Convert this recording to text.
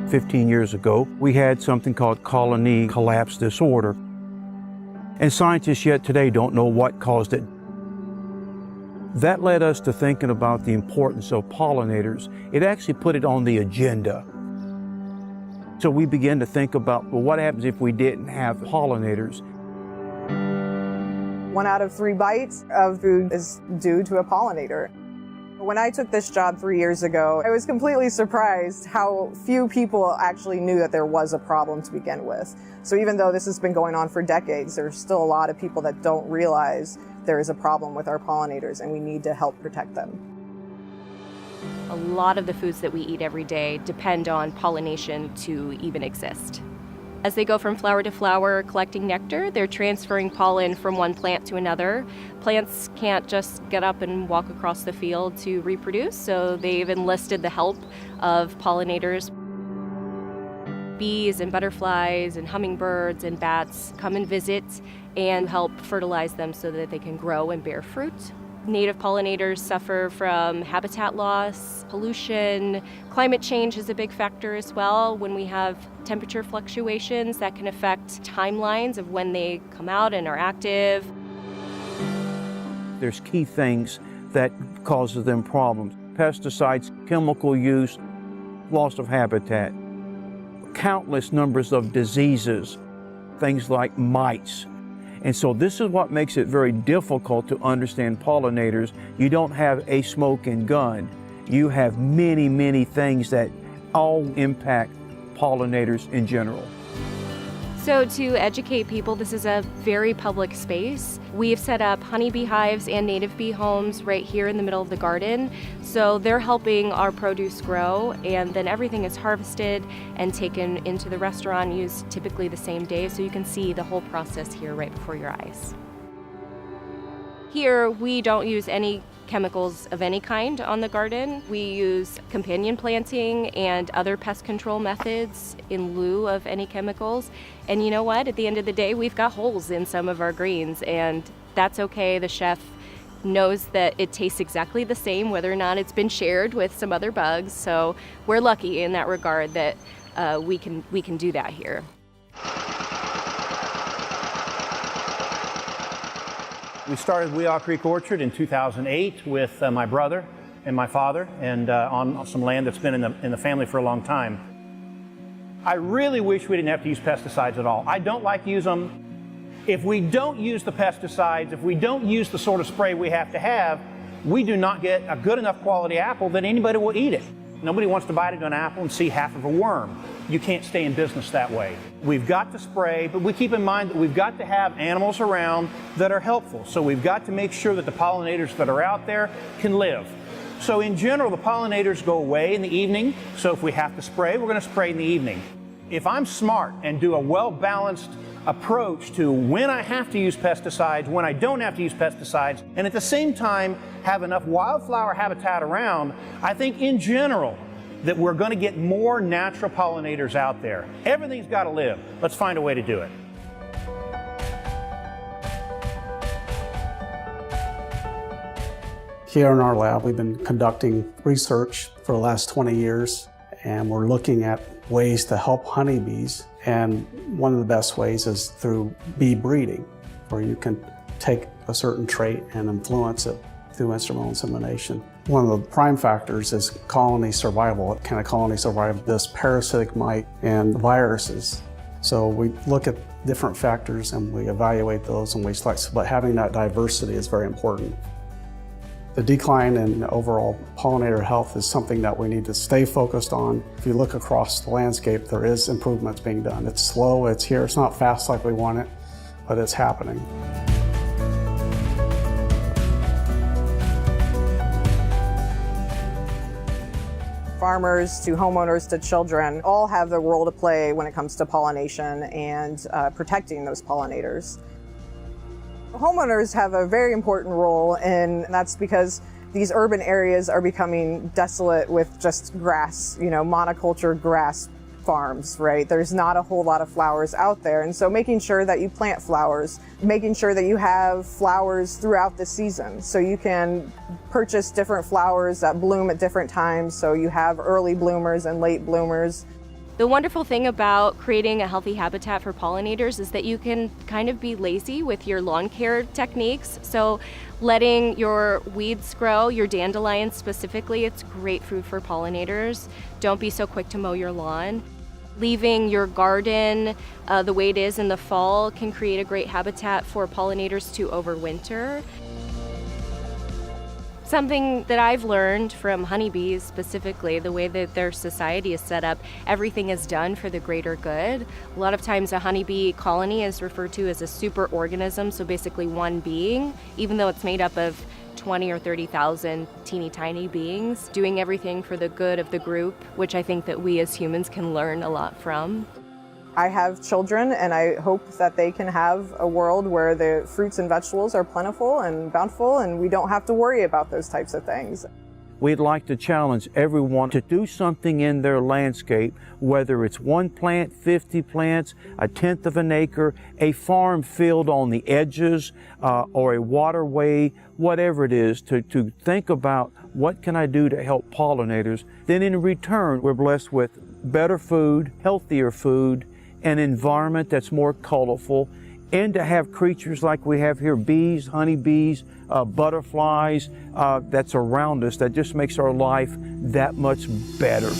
15 years ago, we had something called colony collapse disorder. And scientists yet today don't know what caused it. That led us to thinking about the importance of pollinators. It actually put it on the agenda. So we began to think about, well, what happens if we didn't have pollinators? 1 out of 3 bites of food is due to a pollinator. When I took this job 3 years ago, I was completely surprised how few people actually knew that there was a problem to begin with. So even though this has been going on for decades, there's still a lot of people that don't realize there is a problem with our pollinators and we need to help protect them. A lot of the foods that we eat every day depend on pollination to even exist. As they go from flower to flower collecting nectar, they're transferring pollen from one plant to another. Plants can't just get up and walk across the field to reproduce, so they've enlisted the help of pollinators. Bees and butterflies and hummingbirds and bats come and visit and help fertilize them so that they can grow and bear fruit. Native pollinators suffer from habitat loss, pollution. Climate change is a big factor as well. When we have temperature fluctuations, that can affect timelines of when they come out and are active. There's key things that causes them problems. Pesticides, chemical use, loss of habitat, countless numbers of diseases, things like mites. And so this is what makes it very difficult to understand pollinators. You don't have a smoking gun. You have many, many things that all impact pollinators in general. So to educate people, this is a very public space. We've set up honeybee hives and native bee homes right here in the middle of the garden. So they're helping our produce grow, and then everything is harvested and taken into the restaurant, used typically the same day, so you can see the whole process here right before your eyes. Here, we don't use any chemicals of any kind on the garden. We use companion planting and other pest control methods in lieu of any chemicals. And you know what? At the end of the day, we've got holes in some of our greens, and that's okay. The chef knows that it tastes exactly the same, whether or not it's been shared with some other bugs. So we're lucky in that regard that we can do that here. We started Weehaw Creek Orchard in 2008 with my brother and my father, and on some land that's been in the family for a long time. I really wish we didn't have to use pesticides at all. I don't like to use them. If we don't use the pesticides, if we don't use the sort of spray we have to have, we do not get a good enough quality apple that anybody will eat it. Nobody wants to bite into an apple and see half of a worm. You can't stay in business that way. We've got to spray, but we keep in mind that we've got to have animals around that are helpful. So we've got to make sure that the pollinators that are out there can live. So in general, the pollinators go away in the evening. So if we have to spray, we're going to spray in the evening. If I'm smart and do a well-balanced approach to when I have to use pesticides, when I don't have to use pesticides, and at the same time have enough wildflower habitat around, I think in general that we're going to get more natural pollinators out there. Everything's got to live. Let's find a way to do it. Here in our lab, we've been conducting research for the last 20 years, and we're looking at ways to help honeybees. And one of the best ways is through bee breeding, where you can take a certain trait and influence it through instrumental insemination. One of the prime factors is colony survival. Can a colony survive this parasitic mite and viruses? So we look at different factors and we evaluate those and we select, but having that diversity is very important. The decline in overall pollinator health is something that we need to stay focused on. If you look across the landscape, there is improvements being done. It's slow, it's here, it's not fast like we want it, but it's happening. Farmers to homeowners to children all have their role to play when it comes to pollination and protecting those pollinators. Homeowners have a very important role, and that's because these urban areas are becoming desolate with just grass, monoculture grass farms, right? There's not a whole lot of flowers out there. And so making sure that you plant flowers, making sure that you have flowers throughout the season. So you can purchase different flowers that bloom at different times. So you have early bloomers and late bloomers. The wonderful thing about creating a healthy habitat for pollinators is that you can kind of be lazy with your lawn care techniques. So letting your weeds grow, your dandelions specifically, it's great food for pollinators. Don't be so quick to mow your lawn. Leaving your garden the way it is in the fall can create a great habitat for pollinators to overwinter. Something that I've learned from honeybees specifically, the way that their society is set up, everything is done for the greater good. A lot of times a honeybee colony is referred to as a superorganism, so basically one being, even though it's made up of 20 or 30,000 teeny tiny beings, doing everything for the good of the group, which I think that we as humans can learn a lot from. I have children, and I hope that they can have a world where the fruits and vegetables are plentiful and bountiful, and we don't have to worry about those types of things. We'd like to challenge everyone to do something in their landscape, whether it's 1 plant, 50 plants, 1/10 of an acre, a farm field on the edges, or a waterway, whatever it is, to think about what can I do to help pollinators. Then in return, we're blessed with better food, healthier food, an environment that's more colorful, and to have creatures like we have here, bees, honeybees, butterflies, that's around us, that just makes our life that much better.